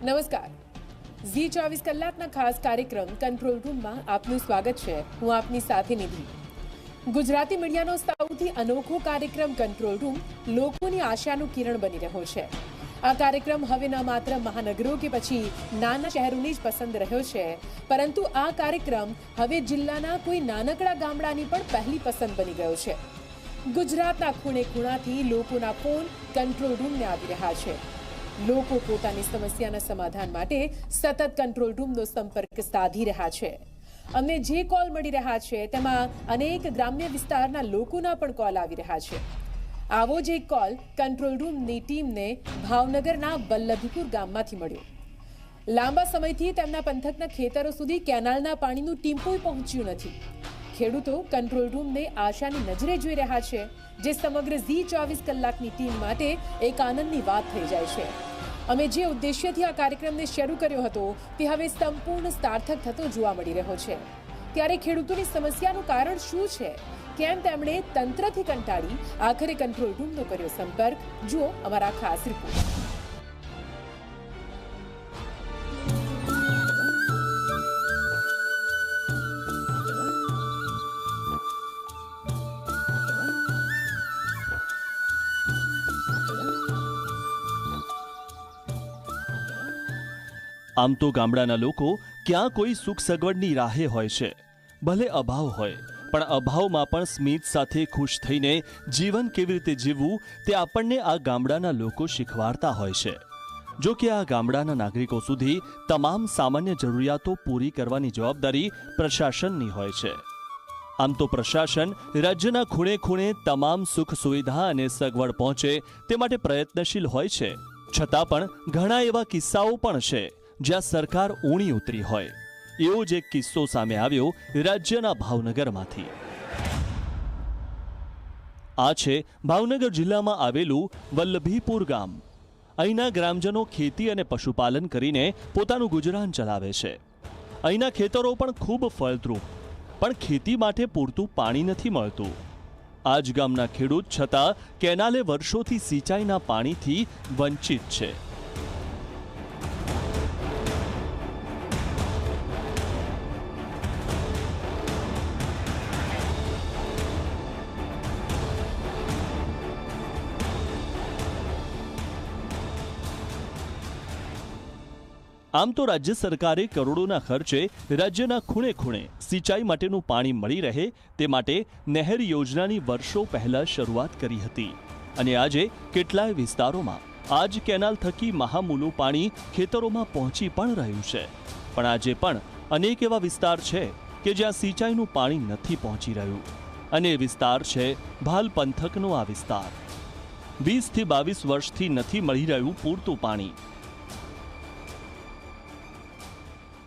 નમસ્કાર. ઝી 24 કલાકના ખાસ કાર્યક્રમ કંટ્રોલ રૂમમાં આપનું સ્વાગત છે. હું આપની સાથે નિધિ. ગુજરાતી મીડિયાનો સૌથી અનોખો કાર્યક્રમ કંટ્રોલ રૂમ લોકોની આશાનું કિરણ બની રહ્યો છે. આ કાર્યક્રમ હવે ન માત્ર મહાનગરો કે પછી નાના શહેરોની જ પસંદ રહ્યો છે, પરંતુ આ કાર્યક્રમ હવે જિલ્લાના કોઈ નાનકડા ગામડાની પણ પહેલી પસંદ બની ગયો છે. ગુજરાતના ખૂણે ખૂણાથી લોકોના ફોન કંટ્રોલ રૂમને આવી રહ્યા છે. લોકો પોતાની સમસ્યાના સમાધાન માટે સતત કંટ્રોલ રૂમનો સંપર્ક સાધી રહ્યા છે. અમને જે કોલ મળી રહ્યા છે તેમાં અનેક ગ્રામ્ય વિસ્તારના લોકોના પણ કોલ આવી રહ્યા છે. આવો જ એક કોલ કંટ્રોલ રૂમની ટીમને ભાવનગરના વલ્લભીપુર ગામમાંથી મળ્યો. લાંબા સમયથી તેમના પંથકના ખેતરો સુધી કેનાલના પાણીનું ટીમ્પું પહોંચ્યું નથી. ખેડૂતો કંટ્રોલ રૂમને આશાની નજરે જોઈ રહ્યા છે, જે સમગ્ર ઝી 24 કલાકની ટીમ માટે એક આનંદની વાત થઈ જાય છે. અમે જે ઉદ્દેશ્યથી આ કાર્યક્રમને શરૂ કર્યો હતો તે હવે સંપૂર્ણ સાર્થક થતો જોવા મળી રહ્યો છે. ત્યારે ખેડૂતોની સમસ્યાનું કારણ શું છે? કેમ તેમણે તંત્રથી કંટાળી આખરે કંટ્રોલ રૂમનો કર્યો સંપર્ક? જુઓ અમારા ખાસ રિપોર્ટ. આમ તો ગામડાના લોકો ક્યાં કોઈ સુખ સગવડની રાહે હોય છે. ભલે અભાવ હોય, પણ અભાવમાં પણ સ્મિત સાથે ખુશ થઈને જીવન કેવી રીતે જીવવું તે આપણને આ ગામડાના લોકો શીખવાડતા હોય છે. જો કે આ ગામડાના નાગરિકો સુધી તમામ સામાન્ય જરૂરિયાતો પૂરી કરવાની જવાબદારી પ્રશાસનની હોય છે. આમ તો પ્રશાસન રાજ્યના ખૂણે ખૂણે તમામ સુખ સુવિધા અને સગવડ પહોંચે તે માટે પ્રયત્નશીલ હોય છે. છતાં પણ ઘણા એવા કિસ્સાઓ પણ છે જ્યાં સરકાર ઊણી ઉતરી હોય. એવો જ એક કિસ્સો સામે આવ્યો રાજ્યના ભાવનગરમાંથી. આ છે ભાવનગર જિલ્લામાં આવેલું વલ્લભીપુર ગામ. અહીંના ગ્રામજનો ખેતી અને પશુપાલન કરીને પોતાનું ગુજરાન ચલાવે છે. અહીંના ખેતરો પણ ખૂબ ફળદ્રુપ, પણ ખેતી માટે પૂરતું પાણી નથી મળતું. આ જ ગામના ખેડૂત છતાં કેનાલે વર્ષોથી સિંચાઈના પાણીથી વંચિત છે. આમ તો રાજ્ય સરકારે કરોડોના ખર્ચે રાજ્યના ખૂણે ખૂણે સિંચાઈ માટેનું પાણી મળી રહે તે માટે નહેર યોજનાની વર્ષો પહેલા શરૂઆત કરી હતી. અને આજે કેટલાય વિસ્તારોમાં આ જ કેનાલ થકી મહામૂલું પાણી ખેતરોમાં પહોંચી પણ રહ્યું છે. પણ આજે પણ અનેક એવા વિસ્તાર છે કે જ્યાં સિંચાઈનું પાણી નથી પહોંચી રહ્યું. અને એ વિસ્તાર છે ભાલ પંથકનો આ વિસ્તાર. 20 થી 22 વર્ષથી નથી મળી રહ્યું પૂરતું પાણી.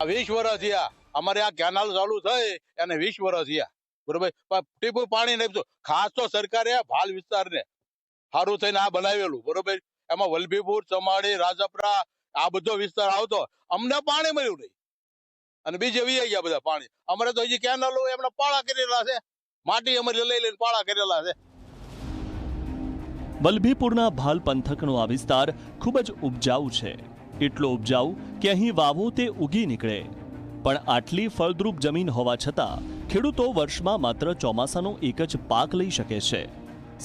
20 વર્ષ થયા અમારે આ કેનાલ ચાલુ થઈ અને 20 વર્ષ થયા, બરોબર. ટીપું પાણી નહીં. ખાસ તો સરકારે ભાલ વિસ્તારને સારું થઈને આ બનાવેલું, બરોબર. એમાં વલ્લભીપુર, ચમાડી, રાજપરા આ બધો વિસ્તાર આવતો, અમને પાણી મળ્યું નહીં અને બીજે વી ગયા બધા પાણી. અમારે તો હજી કેનાલો એમને પાળા કરેલા છે, માટી અમારે લઈ લઈને પાળા કરેલા છે. વલ્લભીપુરના ભાલ પંથકનો આ વિસ્તાર ખૂબ જ ઉપજાઉ છે. એટલો ઉપજાઉ કે અહીં વાવો તે ઉગી નીકળે. પણ આટલી ફળદ્રુપ જમીન હોવા છતાં ખેડૂતો વર્ષમાં માત્ર ચોમાસાનો એક જ પાક લઈ શકે છે.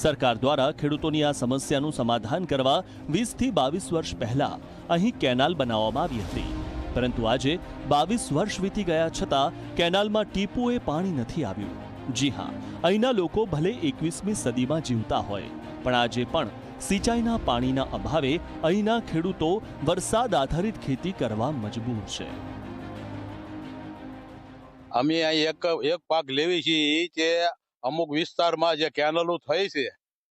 સરકાર દ્વારા ખેડૂતોની આ સમસ્યાનું સમાધાન કરવા 20 થી 22 વર્ષ પહેલા અહીં કેનાલ બનાવવામાં આવી હતી. પરંતુ આજે 22 વર્ષ વીતી ગયા છતાં કેનાલમાં ટીપુએ પાણી નથી આવ્યું. જી હા, અહીંના લોકો ભલે 21મી સદીમાં જીવતા હોય, પણ આજે પણ સિંચાઈના પાણીના અભાવે અહીંના ખેડૂતો વરસાદ આધારિત ખેતી કરવા મજબૂર છે. અમે અહીં એક પાક લેવી છીએ કે અમુક વિસ્તારમાં જે કેનાલો થઈ છે,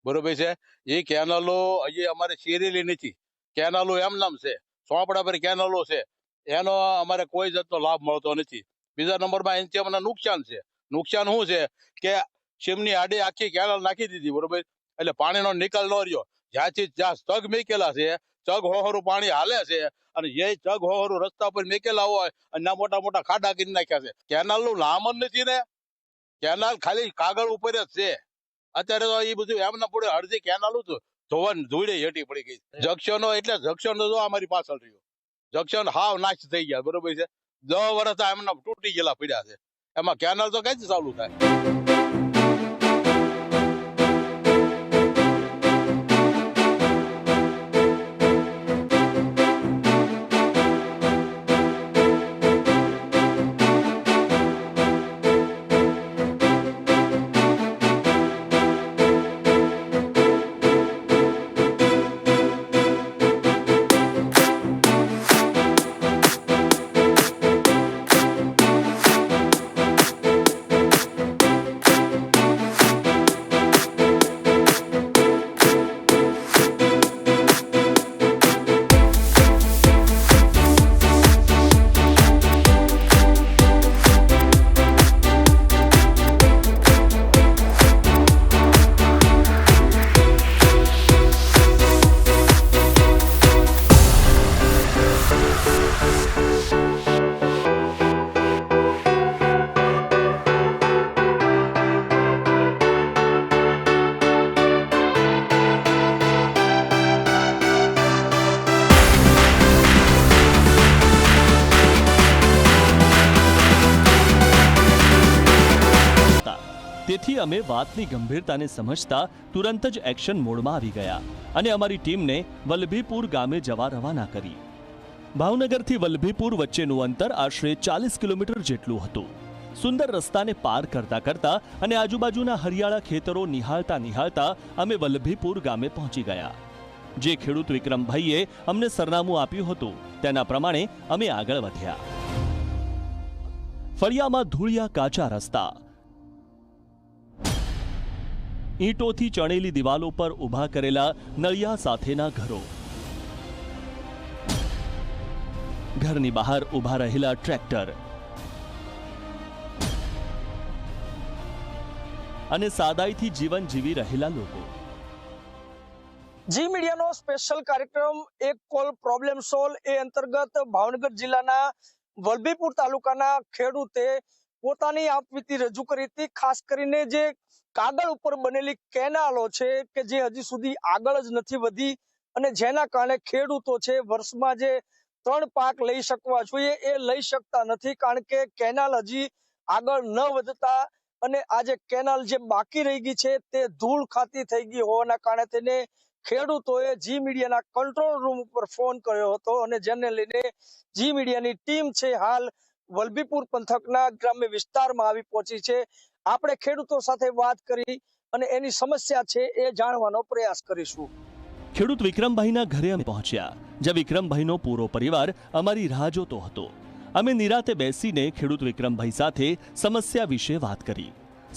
બરોબર છે, એ કેનાલો હજી અમારે શેરેલી નથી. કેનાલો એમ નામ છે, ચોપડા પર કેનાલો છે, એનો અમારે કોઈ જાતનો લાભ મળતો નથી. બીજા નંબરમાં એનાથી અમને નુકસાન છે. નુકસાન શું છે કે સીમની આડે આખી કેનાલ નાખી દીધી, બરોબર. એટલે પાણીનો નિકાલ ન રહ્યો. જ્યાંથી જ્યાં ચગ મેકેલા છે, ચગ હોહરું પાણી હાલે છે, અને જે ચગ હોહરું રસ્તા પર મેકેલા હોય અને મોટા મોટા ખાડા કરી નાખ્યા છે. કેનાલ નું નામ જ નથી ને. કેનાલ ખાલી કાગળ ઉપર જ છે. અત્યારે તો એ બધું એમના પડે અડધી કેનાલ ધોવાન ધૂળે હેઠી પડી ગઈ. જંક્શનો એટલે જંક્શનો જો અમારી પાછળ રહ્યો. જંક્શન હાવ નાશ થઈ ગયા, બરોબર છે. 10 વર્ષ એમના તૂટી ગયેલા પડ્યા છે, એમાં કેનાલ તો કઈ ચાલુ થાય. તેથી અમે વાતની ગંભીરતાને સમજતા તુરંત જ એક્શન મોડમાં આવી ગયા અને અમારી ટીમને વલ્લભીપુર ગામે જવા રવાના કરી. ભાવનગરથી વલ્લભીપુર વચ્ચેનું અંતર આશરે 40 કિલોમીટર જેટલું હતું. સુંદર રસ્તાને પાર કરતા કરતા અને આજુબાજુના હરિયાળા ખેતરો નિહાળતા અમે વલ્લભીપુર ગામે પહોંચી ગયા. જે ખેડૂત વિક્રમભાઈએ અમને સરનામું આપ્યું હતું તેના પ્રમાણે અમે આગળ વધ્યા. ફળિયામાં ધૂળિયા કાચા રસ્તા, ઈંટોથી ચણેલી દિવાલો પર ઊભા કરેલા નળિયા સાથેના ઘરો, ઘરની બહાર ઊભા રહેલા ટ્રેક્ટર અને સાદાઈથી જીવન જીવી રહેલા લોકો. જી મીડિયાનો સ્પેશિયલ કાર્યક્રમ એક કોલ પ્રોબ્લેમ સોલ્વ એ અંતર્ગત ભાવનગર જિલ્લાના વલ્લભીપુર તાલુકાના ખેડૂતે પોતાની આપવીતી રજૂ કરી હતી. ખાસ કરીને જે કાગળ ઉપર બનેલી કેનાલો છે કે જે હજી સુધી આગળ જ નથી વધી અને જેના કારણે ખેડૂતો છે વર્ષમાં જે 3 પાક લઈ શકવા જોઈએ એ લઈ શકતા નથી, કારણ કે કેનાલ હજી આગળ ન વધતા અને આ જે કેનાલ જે બાકી રહી ગઈ છે તે ધૂળ ખાતી થઈ ગઈ હોવાના કારણે તેને ખેડૂતોએ જી મીડિયાના કંટ્રોલ રૂમ ઉપર ફોન કર્યો હતો અને જેને લઈને જી મીડિયાની ટીમ છે હાલ વલ્લભીપુર પંથકના ગ્રામ્ય વિસ્તારમાં આવી પહોંચી છે. આપણે ખેડૂતો સાથે વાત કરી અને એની સમસ્યા છે એ જાણવાનો પ્રયાસ કરીશું. ખેડૂત વિક્રમભાઈના ઘરે અમે પહોંચ્યા, જ્યાં વિક્રમભાઈનો પૂરો પરિવાર અમારી રાહ જોતો હતો. અમે નિરાતે બેસીને ખેડૂત વિક્રમભાઈ સાથે સમસ્યા વિશે વાત કરી.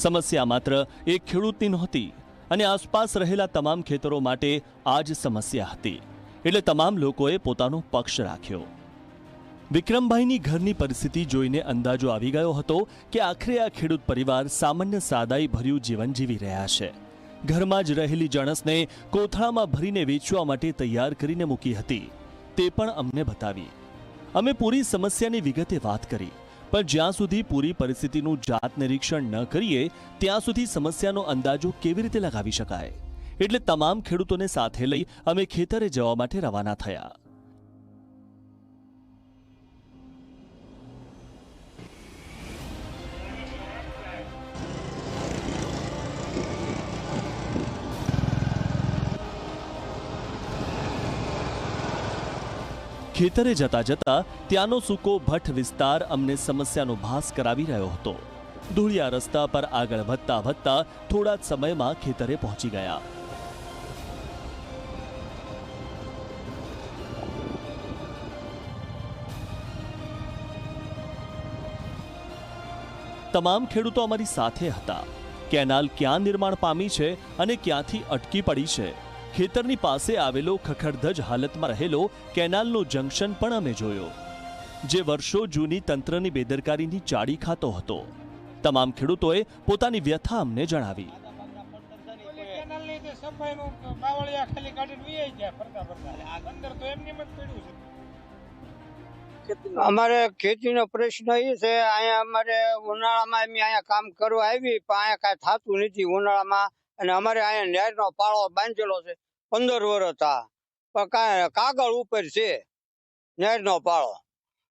સમસ્યા માત્ર એક ખેડૂતની નહોતી અને આસપાસ રહેલા તમામ ખેતરો માટે આ જ સમસ્યા હતી. એટલે તમામ લોકોએ પોતાનો પક્ષ રાખ્યો. વિક્રમભાઈની ઘરની પરિસ્થિતિ જોઈને અંદાજો આવી ગયો હતો કે આખરે આ ખેડૂત પરિવાર સામાન્ય સાદાઈ ભર્યું જીવન જીવી રહ્યા છે. ઘરમાં જ રહેલી જણસને કોથળામાં ભરીને વેચવા માટે તૈયાર કરીને મૂકી હતી, તે પણ અમને બતાવી. અમે પૂરી સમસ્યાની વિગતે વાત કરી, પણ જ્યાં સુધી પૂરી પરિસ્થિતિનું જાત નિરીક્ષણ ન કરીએ ત્યાં સુધી સમસ્યાનો અંદાજો કેવી રીતે લગાવી શકાય. એટલે તમામ ખેડૂતોને સાથે લઈ અમે ખેતરે જવા માટે રવાના થયા. ખેતરે જતા જતા ત્યાંનો સૂકો ભટ્ટ વિસ્તાર અમને સમસ્યાનો ભાસ કરાવી રહ્યો હતો. ધૂળિયા રસ્તા પર આગળ વધતા થોડા જ સમયમાં ખેતરે પહોંચી ગયા. તમામ ખેડૂતો અમારી સાથે હતા. કેનાલ ક્યાં નિર્માણ પામી છે અને ક્યાંથી અટકી પડી છે, ખેતરની પાસે આવેલો ખખડધજ હાલતમાં રહેલો કેનાલનો જંક્શન પણ અમે જોયો, જે વર્ષો જૂની તંત્રની બેદરકારીની ચાડી ખાતો હતો. તમામ ખેડૂતોએ પોતાની વ્યથા અમને જણાવી. અમારે ખેતીનો પ્રશ્ન એ છે, અહીંયા અમારે ઉનાળામાં એમ અહીંયા કામ કરવા આવી પણ અહીંયા કાંઈ થતું નથી ઉનાળામાં. અને અમારે અહીંયા નહેરનો પાળો બાંધેલો છે 15 વર્ષ, પણ કાંઈ કાગળ ઉપર છે. નહેરનો પાળો,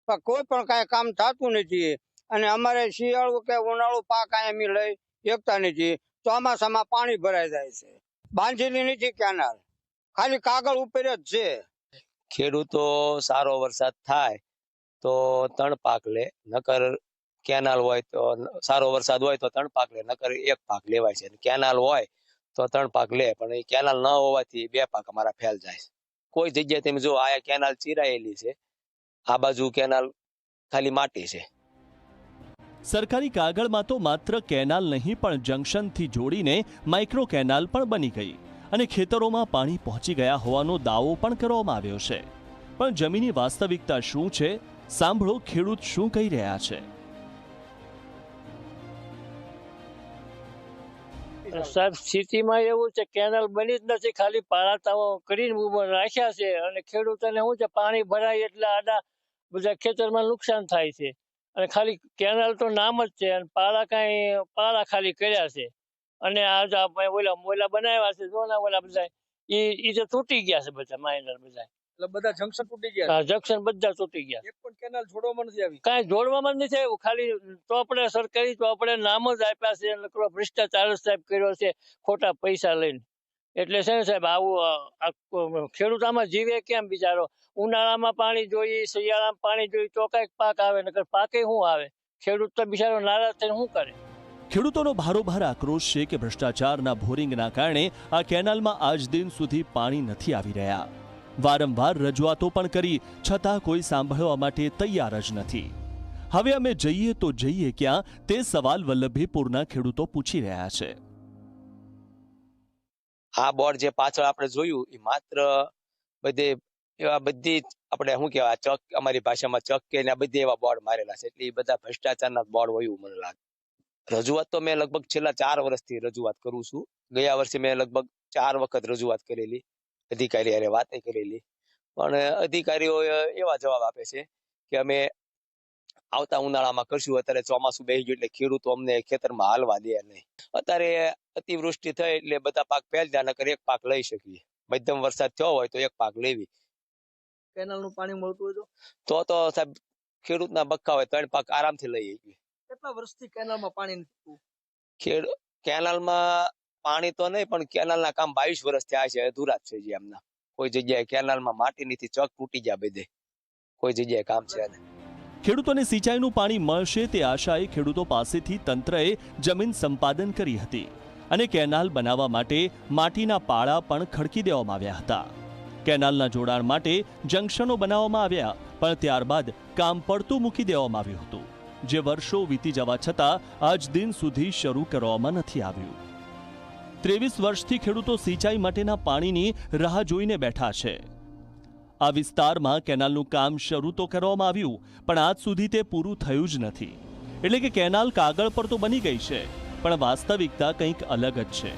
પણ કોઈ પણ કાંઈ કામ થતું નથી. અને અમારે શિયાળું કે ઉનાળુ પાક અહીંયા અમે લઈ શકતા નથી. ચોમાસામાં પાણી ભરાઈ જાય છે. બાંધેલી નથી કેનાલ, ખાલી કાગળ ઉપર જ છે. ખેડૂતો સારો વરસાદ થાય તો 3 પાક લે, નકર કેનાલ હોય તો સારો વરસાદ હોય તો 3 પાક લે, નકર 1 પાક લેવાય છે. કેનાલ હોય તો 3 પાક લે, પણ એ કેનાલ ન હોવાથી 2 પાક અમારા ફેલ જાય છે. કોઈ જગ્યાએ તમે જો આ કેનાલ ચીરાયેલી છે, આ બાજુ કેનાલ ખાલી માટી છે. સરકારી કાગળમાં તો માત્ર કેનાલ નહીં પણ જંકશનથી જોડીને માઇક્રો કેનાલ પણ બની ગઈ અને ખેતરોમાં પાણી પહોંચી ગયા હોવાનો દાવો પણ કરવામાં આવ્યો છે. પણ જમીની વાસ્તવિકતા શું છે? સાંભળો ખેડૂત શું કહી રહ્યા છે. સાહેબ, સ્થિતિમાં એવું છે, કેનાલ બની જ નથી, ખાલી પાળાતાઓ કરીને રાખ્યા છે. અને ખેડૂતોને શું છે, પાણી ભરાય એટલે આડા બધા ખેતરમાં નુકસાન થાય છે. અને ખાલી કેનાલ તો નામ જ છે, અને પાળા ખાલી કર્યા છે. અને આ ઓલા મોલા બનાવ્યા છે, જોના ઓલા બધા એ તો તૂટી ગયા છે, બધા માઇનર બધા. એટલે બધા જંકશન તૂટી ગયા. હા, જંકશન બધા તૂટી ગયા. એક પણ કેનાલ જોડવામાં નથી આવી. કાંઈ જોડવામાં જ નથી આવ્યું. ખાલી ચોપડે સરકારી ચોપડે નામ જ આપ્યા છે. નકરો ભ્રષ્ટાચાર સાહેબ કર્યો છે, ખોટા પૈસા લઈને. એટલે છે ને સાહેબ, આવું ખેડૂત આમાં જીવે કેમ બિચારો? ઉનાળામાં પાણી જોઈએ, શિયાળામાં પાણી જોઈએ તો કઈક પાક આવે, નકર પાકે શું આવે? ખેડૂત તો બિચારો નારાજ થઈને શું કરે? ખેડૂતોનો ભારોભાર આક્રોશ છે કે ભ્રષ્ટાચારના બોરિંગના કારણે આ કેનાલમાં આજ દિન સુધી પાણી નથી આવી રહ્યા. વારંવાર રજૂઆતો પણ કરી, છતાં કોઈ સાંભળવા માટે તૈયાર જ નથી. હવે અમે જઈએ તો જઈએ ક્યાં? તે સવાલ વલ્લભીપુરના ખેડૂતો પૂછી રહ્યા છે. આ બોર્ડ જે પાછળ આપણે જોયું એ માત્ર બધી આપણે શું કહેવાય, ચક, અમારી ભાષામાં ચક કે બધી એવા બોર્ડ મારેલા છે. એટલે એ બધા ભ્રષ્ટાચારના બોર્ડ હોય એવું મને લાગે. રજૂઆત તો મેં લગભગ છેલ્લા 4 વર્ષથી રજૂઆત કરું છું. ગયા વર્ષે મેં લગભગ 4 વખત રજૂઆત કરેલી, અધિકારી હારે વાતે કરેલી. પણ અધિકારીઓ એવા જવાબ આપે છે કે અમે આવતા ઉનાળામાં કરશું, અત્યારે ચોમાસું બેસી ગયું એટલે ખેડૂતો અમને ખેતરમાં હાલવા દે નહીં. અત્યારે અતિવૃષ્ટિ થઈ એટલે બધા પાક ફેલ જાય, નકર 1 પાક લઈ શકીએ. મધ્યમ વરસાદ થયો હોય તો 1 પાક લેવી. કેનાલનું પાણી મળતું હોય તો સાહેબ ખેડૂતના બક્કા હોય 3 પાક આરામથી લઈ શકીએ. કેટલા વર્ષથી કેનાલમાં પાણી નથી? કેનાલમાં પાણી તો નહીં, પણ કેનાલના કામ 22 વર્ષ થયા છે, અધૂરા જ છે. એમના કોઈ જગ્યાએ કેનાલમાં માટી નથી, ચક તૂટી ગયા બધે, કોઈ જગ્યાએ કામ છે નહીં. ખેડૂતોને સિંચાઈનું પાણી મળશે તે આશાએ ખેડૂતો પાસેથી તંત્રએ જમીન સંપાદન કરી હતી અને કેનાલ બનાવવા માટે માટીના પાળા પણ ખડકી દેવામાં આવ્યા હતા. કેનાલના જોડાણ માટે જંકશનો બનાવવામાં આવ્યા, પણ ત્યારબાદ કામ પડતું મૂકી દેવામાં આવ્યું હતું, જે વર્ષો વીતી જવા છતાં આજ દિન સુધી શરૂ કરવામાં નથી આવ્યું. 23 વર્ષથી ખેડૂતો સિંચાઈ માટેના પાણીની રાહ જોઈને બેઠા છે. આ વિસ્તારમાં કેનાલનું કામ શરૂ તો કરવામાં આવ્યું, પણ આજ સુધી તે પૂરું થયું જ નથી. એટલે કે કેનાલ કાગળ પર તો બની ગઈ છે, પણ વાસ્તવિકતા કંઈક અલગ જ છે.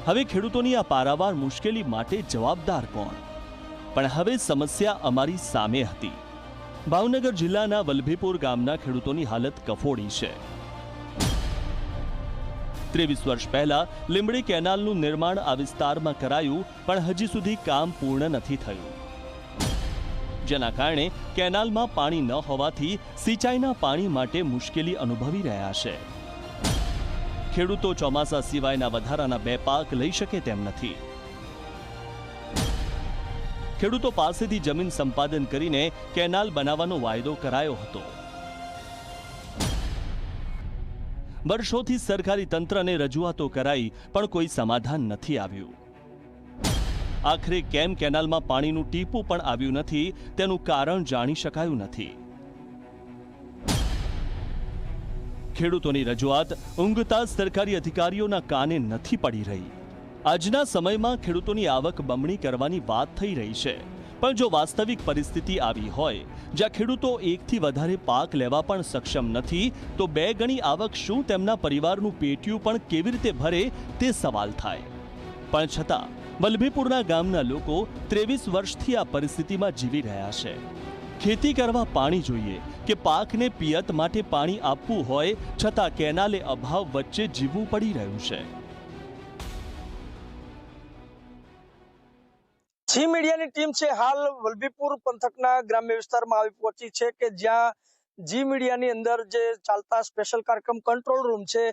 હવે ખેડૂતોની આ પારાવાર મુશ્કેલી માટે જવાબદાર કોણ? પણ હવે સમસ્યા અમારી સામે હતી. ભાવનગર જિલ્લાના વલ્લભીપુર ગામના ખેડૂતોની હાલત કફોડી છે. 23 વર્ષ પહેલા લીંબડી કેનાલનું નિર્માણ આ વિસ્તારમાં કરાયું, પણ હજી સુધી કામ પૂર્ણ નથી થયું, જેના કારણે કેનાલમાં પાણી ન હોવાથી સિંચાઈના પાણી માટે મુશ્કેલી અનુભવી રહ્યા છે. ખેડૂતો ચોમાસા સિવાયના વધારાના 2 પાક લઈ શકે તેમ નથી. ખેડૂતો પાસેથી જમીન સંપાદન કરીને કેનાલ બનાવવાનો વાયદો કરાયો હતો. વર્ષોથી સરકારી તંત્રને રજૂઆતો કરાઈ, પણ કોઈ સમાધાન નથી આવ્યું. આખરે કેમ કેનાલમાં પાણીનું ટીપું પણ આવ્યું નથી તેનું કારણ જાણી શકાયું નથી. ખેડૂતોની રજૂઆત ઊંઘતા સરકારી અધિકારીઓના કાને નથી પડી રહી. આજના સમયમાં ખેડૂતોની આવક બમણી કરવાની વાત થઈ રહી છે, પણ જો વાસ્તવિક પરિસ્થિતિ આવી હોય જ્યાં ખેડૂતો 1થી વધારે પાક લેવા પણ સક્ષમ નથી, તો 2 ગણી આવક શું તેમના પરિવારનું પેટીયું પણ કેવી રીતે ભરે તે સવાલ થાય. પણ છતાં વલ્લભીપુરના ગામના લોકો 23 વર્ષથી આ પરિસ્થિતિમાં જીવી રહ્યા છે. ખેતી કરવા પાણી જોઈએ કે પાકને પિયત માટે પાણી આપવું હોય, છતાં કેનાલે અભાવ વચ્ચે જીવવું પડી રહ્યું છે. જી મીડિયાની ટીમ છે હાલ વલભીપુર પંથકના ગ્રામ્ય વિસ્તારમાં આવી પહોંચી છે કે જ્યાં જી મીડિયાની અંદર જે ચાલતા સ્પેશિયલ કાર્યક્રમ કંટ્રોલ રૂમ છે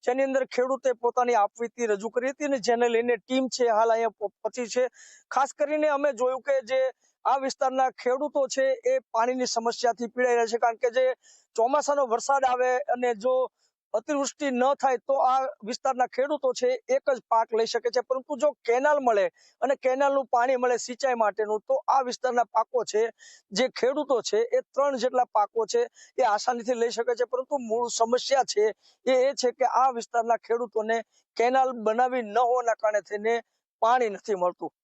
જેની અંદર ખેડૂતે પોતાની આપવીતી રજૂ કરી હતી અને જેને લઈને ટીમ છે હાલ અહીંયા પહોંચી છે. ખાસ કરીને અમે જોયું કે જે આ વિસ્તારના ખેડૂતો છે એ પાણીની સમસ્યાથી પીડાઈ રહ્યા છે, કારણ કે જે ચોમાસાનો વરસાદ આવે અને જો અતિવૃષ્ટિ ન થાય તો આ વિસ્તારના ખેડૂતો છે એક જ પાક લઈ શકે છે, પરંતુ જો કેનાલ મળે અને કેનાલનું પાણી મળે સિંચાઈ માટેનું તો આ વિસ્તારના પાકો છે જે ખેડૂતો છે એ 3 જેટલા પાકો છે એ આસાનીથી લઈ શકે છે. પરંતુ મૂળ સમસ્યા છે એ છે કે આ વિસ્તારના ખેડૂતોને કેનાલ બનાવી ન હોવાના કારણે થઈને પાણી નથી મળતું.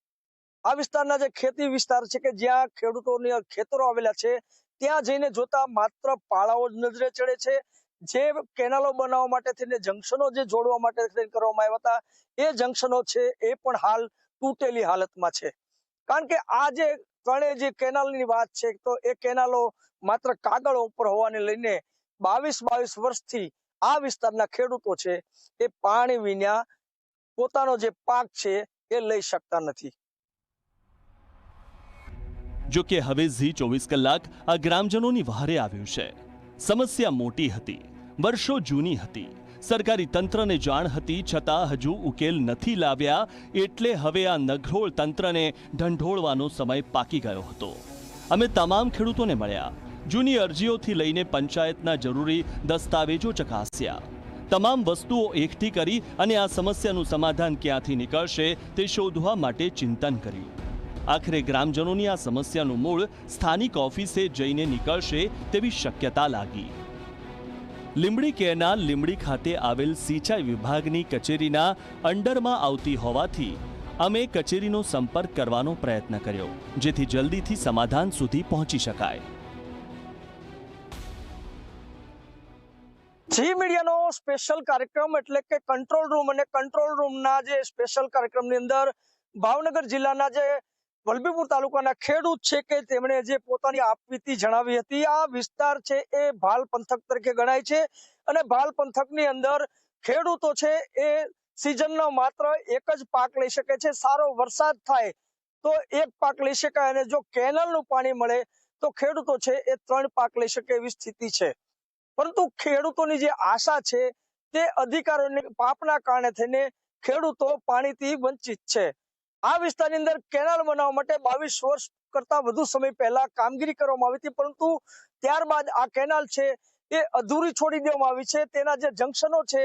આ વિસ્તારના જે ખેતી વિસ્તાર છે કે જ્યાં ખેડૂતોની ખેતરો આવેલા છે ત્યાં જઈને જોતા માત્ર પાળાઓ જ નજરે ચડે છે. જે કેનાલો બનાવવા માટે થઈને જંકશનો જે જોડવા માટે કરવામાં આવ્યા હતા એ જંકશનો છે એ પણ હાલ તૂટેલી હાલતમાં છે, કારણ કે આ જે ત્રણેય જે કેનાલની વાત છે તો એ કેનાલો માત્ર કાગળ ઉપર હોવાને લઈને 22 વર્ષથી આ વિસ્તારના ખેડૂતો છે એ પાણી વિના પોતાનો જે પાક છે એ લઈ શકતા નથી. જો કે હવે ઝી 24 કલાક આ ગ્રામજનોની વહારે આવ્યું છે. સમસ્યા મોટી હતી, વર્ષો જૂની હતી, સરકારી તંત્રને જાણ હતી, છતાં હજુ ઉકેલ નથી લાવ્યા, એટલે હવે આ નઘરોળ તંત્રને ઢંઢોળવાનો સમય પાકી ગયો હતો. અમે તમામ ખેડૂતોને મળ્યા, જૂની અરજીઓથી લઈને પંચાયતના જરૂરી દસ્તાવેજો ચકાસ્યા, તમામ વસ્તુઓ એકઠી કરી અને આ સમસ્યાનું સમાધાન ક્યાંથી નીકળશે તે શોધવા માટે ચિંતન કર્યું. આખરે ગ્રામજનોની આ સમસ્યાનું મૂળ સ્થાનિક ઓફિસે જઈને નીકળશે તેવી શક્યતા લાગી. લીંબડી કેનાલ લીંબડી ખાતે આવેલ સિંચાઈ વિભાગની કચેરીના અંડરમાં આવતી હોવાથી અમે કચેરીનો સંપર્ક કરવાનો પ્રયત્ન કર્યો, જેથી જલ્દીથી સમાધાન સુધી પહોંચી શકાય. જી મીડિયાનો સ્પેશિયલ કાર્યક્રમ એટલે કે કંટ્રોલ રૂમ, અને કંટ્રોલ રૂમના જે સ્પેશિયલ કાર્યક્રમની અંદર ભાવનગર જિલ્લાના જે વલભીપુર તાલુકાના ખેડૂત છે કે તેમણે જે પોતાની આપવીતી જણાવી હતી. આ વિસ્તાર છે એ ભાલ પંથક તરીકે ગણાય છે અને ભાલ પંથકની અંદર ખેડૂતો છે એ સિઝનનો માત્ર એક જ પાક લઈ શકે છે. સારો વરસાદ થાય તો એક પાક લઈ શકાય અને જો કેનાલનું પાણી મળે તો ખેડૂતો છે એ 3 પાક લઈ શકે એવી સ્થિતિ છે. પરંતુ ખેડૂતોની જે આશા છે તે અધિકારીઓની પાપના કારણે થઈને ખેડૂતો પાણીથી વંચિત છે. આ વિસ્તારની અંદર કેનાલ બનાવવા માટે 22 વર્ષ કરતા વધુ સમય પહેલા કામગીરી કરવામાં આવી હતી, પરંતુ ત્યારબાદ આ કેનાલ છે એ અધૂરી છોડી દેવામાં આવી છે. તેના જે જંકશનો છે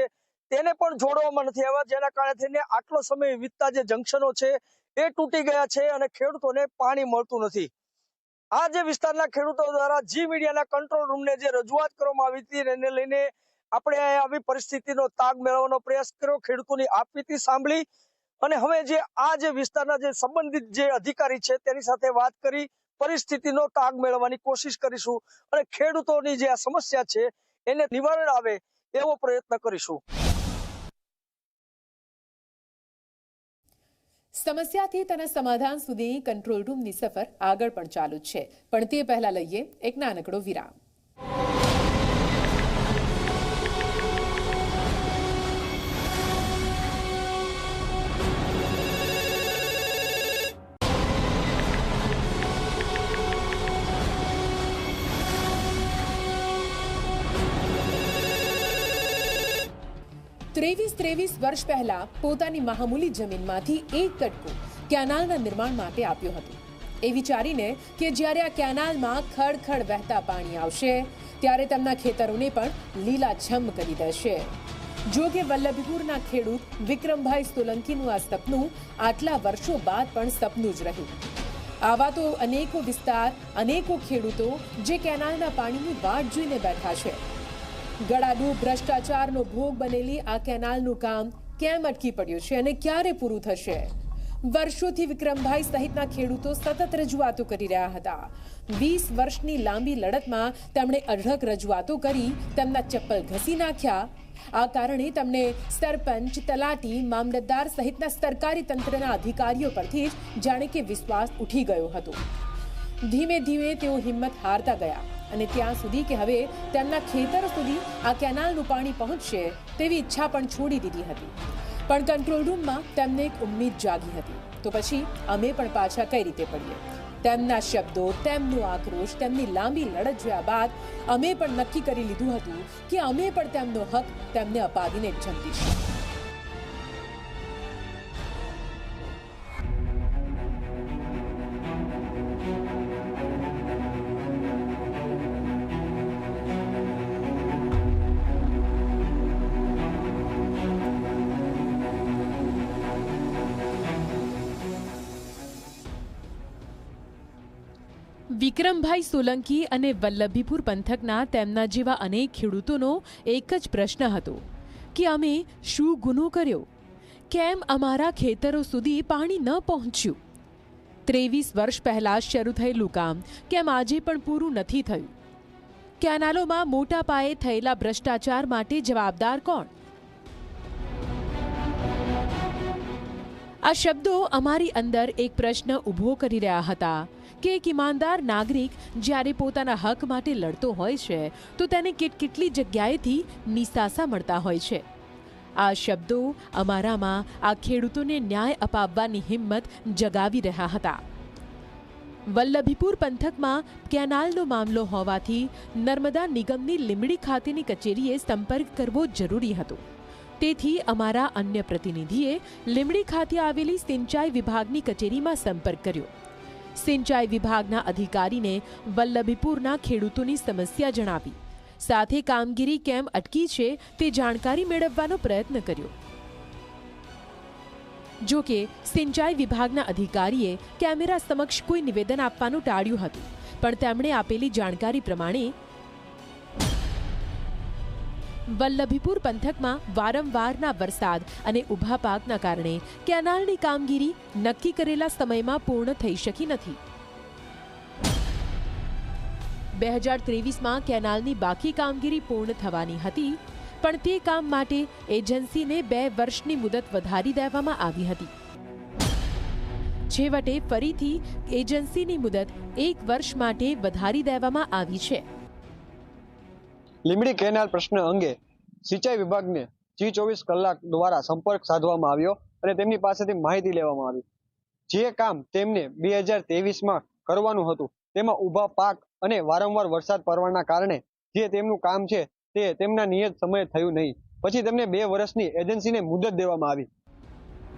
તેને પણ જોડવામાં નથી આવ્યા, જેના કારણે થઈને આટલો સમય વીતતા જે જંકશનો છે એ તૂટી ગયા છે અને ખેડૂતોને પાણી મળતું નથી. આ જે વિસ્તારના ખેડૂતો દ્વારા જી મીડિયાના કંટ્રોલ રૂમને જે રજૂઆત કરવામાં આવી હતી એને લઈને આપણે આવી પરિસ્થિતિનો તાગ મેળવવાનો પ્રયાસ કર્યો, ખેડૂતોની આપવીતી સાંભળી અને હવે જે આ જે વિસ્તારના જે સંબંધિત જે અધિકારી છે તેની સાથે વાત કરી પરિસ્થિતિનો તાગ મેળવવાની કોશિશ કરીશું અને ખેડૂતોની જે આ સમસ્યા છે એને નિવારણ આવે એવો પ્રયત્ન કરીશું. સમસ્યાથી તેના સમાધાન સુધી કંટ્રોલ રૂમની સફર આગળ પણ ચાલુ જ છે, પણ તે પહેલા લઈએ એક નાનકડો વિરામ. ત્રેવીસ વર્ષ પહેલા પોતાની મહામૂલી જમીનમાંથી એક કટકો કેનાલના નિર્માણ માટે આપ્યો હતો, એ વિચારીને કે જ્યારે આ કેનાલમાં ખડખડ વહેતા પાણી આવશે ત્યારે તેમના ખેતરોને પણ લીલાછમ કરી દેશે. જો કે વલ્લભીપુરના ખેડૂત વિક્રમભાઈ સોલંકીનું આ સપનું આટલા વર્ષો બાદ પણ સપનું જ રહ્યું. આવા તો અનેકો વિસ્તાર, અનેકો ખેડૂતો જે કેનાલના પાણીની વાટ જોઈને બેઠા છે. ગળાડૂબ ભ્રષ્ટાચારનો ભોગ બનેલી આ કેનાલનું કામ કેમ અટકી પડ્યું છે અને ક્યારે પૂરું થશે? વર્ષોથી વિક્રમભાઈ સહિતના ખેડૂતો સતત રજૂઆતો કરી રહ્યા હતા. 20 વર્ષની લાંબી લડતમાં તેમણે અઢળક રજૂઆતો કરી તેમના ચપ્પલ ઘસી નાખ્યા. આ કારણે તેમને સરપંચ, તલાટી, મામલતદાર સહિતના સરકારી તંત્રના અધિકારીઓ પરથી જ જાણે કે વિશ્વાસ ઉઠી ગયો હતો. ધીમે ધીમે તેઓ હિંમત હારતા ગયા અને ત્યાં સુધી કે હવે તેમના ખેતર સુધી આ કેનાલનું પાણી પહોંચશે તેવી ઈચ્છા પણ છોડી દીધી હતી. પણ કંટ્રોલ રૂમમાં તેમને એક ઉમ્મીદ જાગી હતી. તો પછી અમે પણ પાછા કઈ રીતે પડીએ? તેમના શબ્દો, તેમનો આક્રોશ, તેમની લાંબી લડત જોયા બાદ અમે પણ નક્કી કરી લીધું હતું કે અમે પણ તેમનો હક તેમને અપાવીને જ જંપીશું. વિક્રમભાઈ સોલંકી અને વલ્લભીપુર પંથકના તેમના જેવા અનેક ખેડૂતોનો એક જ પ્રશ્ન હતો કે અમે શું ગુનો કર્યો? કેમ અમારા ખેતરો સુધી પાણી ન પહોંચ્યું? 23 વર્ષ પહેલા શરૂ થયેલું કામ કેમ આજે પણ પૂરું નથી થયું? કેનાલોમાં મોટા પાયે થયેલા ભ્રષ્ટાચાર માટે જવાબદાર કોણ? આ શબ્દો અમારી અંદર એક પ્રશ્ન ઊભો કરી રહ્યા હતા કે એક ઈમાનદાર નાગરિક જ્યારે પોતાના હક માટે લડતો હોય છે તો તેને કેટલી જગ્યાએથી નિસાસા મળતા હોય છે. આ શબ્દો અમારામાં આ ખેડૂતોને ન્યાય અપાવવાની હિંમત જગાવી રહ્યા હતા. વલ્લભીપુર પંથકમાં કેનાલનો મામલો હોવાથી નર્મદા નિગમની લીંબડી ખાતેની કચેરીએ સંપર્ક કરવો જરૂરી હતો. તેથી અમારા અન્ય પ્રતિનિધિએ લીંબડી ખાતે આવેલી સિંચાઈ વિભાગની કચેરીમાં સંપર્ક કર્યો. સિંચાઈ વિભાગના અધિકારીને વલ્લભીપુરના ખેડૂતોની સમસ્યા જણાવી, સાથે કામગીરી કેમ અટકી છે તે જાણકારી મેળવવાનો પ્રયત્ન કર્યો. જો કે સિંચાઈ વિભાગના અધિકારીએ કેમેરા સમક્ષ કોઈ નિવેદન આપવાનું ટાળ્યું હતું, પણ તેમણે આપેલી જાણકારી પ્રમાણે વલ્લભીપુર પંથકમાં વારંવારના વરસાદ અને ઊભા પાકના કારણે કેનાલની કામગીરી નક્કી કરેલા સમયમાં પૂર્ણ થઈ શકી નથી. 2023માં કેનાલની બાકી કામગીરી પૂર્ણ થવાની હતી, પણ તે કામ માટે એજન્સીને 2 વર્ષની મુદત વધારી દેવામાં આવી હતી. છેવટે ફરીથી એજન્સીની મુદત 1 વર્ષ માટે વધારી દેવામાં આવી છે. લીંબડી કેનાલ પ્રશ્ન અંગે સિંચાઈ વિભાગને G24 કલાક દ્વારા સંપર્ક સાધવામાં આવ્યો અને તેમની પાસેથી માહિતી લેવામાં આવી. જે કામ તેમને 2023માં કરવાનું હતું તેમાં ઊભા પાક અને વારંવાર વરસાદ પડવાના કારણે જે તેમનું કામ છે તે તેમના નિયત સમયે થયું નહીં. પછી તેમને 2 વર્ષની એજન્સીને મુદત દેવામાં આવી.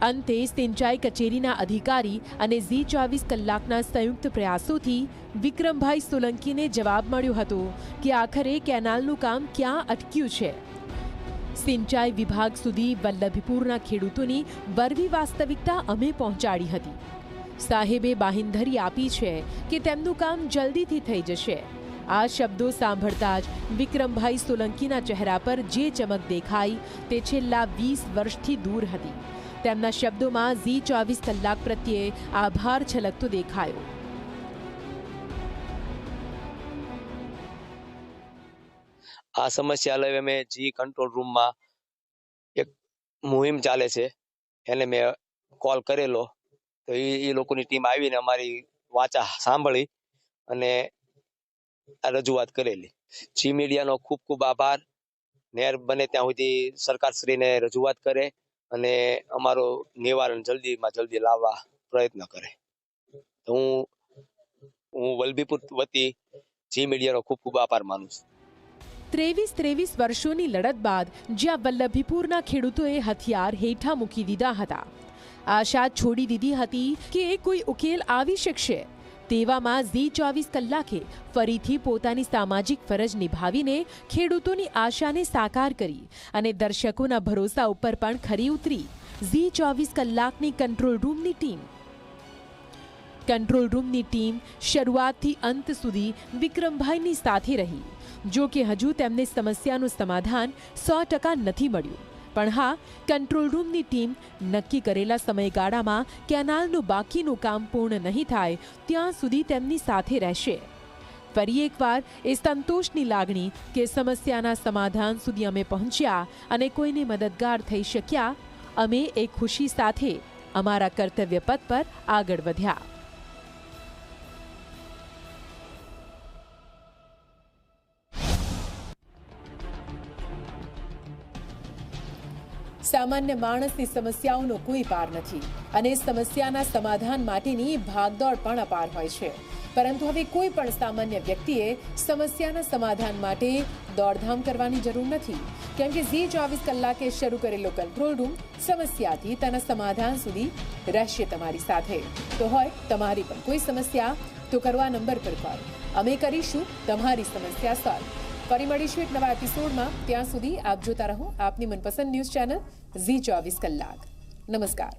અંતે સિંચાઈ કચેરીના અધિકારી અને G24 કલાકના સંયુક્ત પ્રયાસોથી વિક્રમભાઈ સોલંકીને જવાબ મળ્યો હતો કે આખરે કેનાલનું કામ ક્યાં અટક્યું છે. સિંચાઈ વિભાગ સુધી વલ્લભીપુરના ખેડૂતોની વરવી વાસ્તવિકતા અમે પહોંચાડી હતી. સાહેબે બાંહેધરી આપી છે કે તેમનું કામ જલ્દીથી થઈ જશે. આ શબ્દો સાંભળતા જ વિક્રમભાઈ સોલંકીના ચહેરા પર જે ચમક દેખાઈ તે છેલ્લા 20 વર્ષથી દૂર હતી. તેમના શબ્દોમાં G24 કલાક પ્રત્યે આભાર છલકતો દેખાયો. આ સમસ્યા લઈ અમે જી કંટ્રોલ રૂમમાં એક મુહિમ ચાલે છે એને મેં કોલ કરેલો, તો એ લોકોની ટીમ આવીને અમારી વાચા સાંભળી અને આ રજૂઆત કરેલી. જી મીડિયાનો ખૂબ ખૂબ આભાર. નેર બને ત્યાં સુધી સરકારશ્રીને રજૂઆત કરે અને અમારો નિવારણ જલ્દીમાં જલ્દી લાવવા પ્રયત્ન કરે. હું વલ્લભીપુર વતી જી મીડિયાનો ખૂબ ખૂબ આભાર માનું છું. 23 વર્ષોની લડત બાદ જ્યાં વલ્લભીપુરના ખેડૂતોએ હથિયાર હેઠા મૂકી દીધા હતા, આશા છોડી દીધી હતી કે કોઈ ઉકેલ આવી શકશે, તેવામાં G24 કલાકે ફરીથી પોતાની સામાજિક ફરજ નિભાવીને ખેડૂતોની આશાને સાકાર કરી અને દર્શકોના ભરોસા ઉપર પણ ખરી ઉતરી G24 કલાકની કંટ્રોલ રૂમની ટીમ. કંટ્રોલ રૂમની ટીમ શરૂઆતથી અંત સુધી વિક્રમભાઈની સાથે રહી. જો કે હજુ તેમને સમસ્યાનું સમાધાન 100% નથી મળ્યું, પણ હા, કંટ્રોલ રૂમની ટીમ નક્કી કરેલા સમયગાળામાં કેનાલનું બાકીનું કામ પૂર્ણ નહીં થાય ત્યાં સુધી તેમની સાથે રહેશે. ફરી એકવાર એ સંતોષની લાગણી કે સમસ્યાના સમાધાન સુધી અમે પહોંચ્યા અને કોઈને મદદગાર થઈ શક્યા, અમે એ ખુશી સાથે અમારા કર્તવ્ય પથ પર આગળ વધ્યા. સામાન્ય માણસની સમસ્યાઓનો કોઈ પાર નથી અને સમસ્યાના સમાધાન માટેની ભાગદોડ પણ અપાર હોય છે, પરંતુ હવે કોઈ પણ સામાન્ય વ્યક્તિએ સમસ્યાના સમાધાન માટે દોડધામ કરવાની જરૂર નથી, કેમ કે ઝી 24 કલાકે શરૂ કરેલો કંટ્રોલ રૂમ સમસ્યાથી તેના સમાધાન સુધી રહેશે તમારી સાથે. તો હોય તમારી પણ કોઈ સમસ્યા તો કરવા નંબર પર કોલ. અમે કરીશું તમારી સમસ્યા સોલ્વ. ફરી મળીશું એક નવા એપિસોડમાં. ત્યાં સુધી આપ જોતા રહો આપની મનપસંદ ન્યૂઝ ચેનલ ઝી 24 કલાક. નમસ્કાર.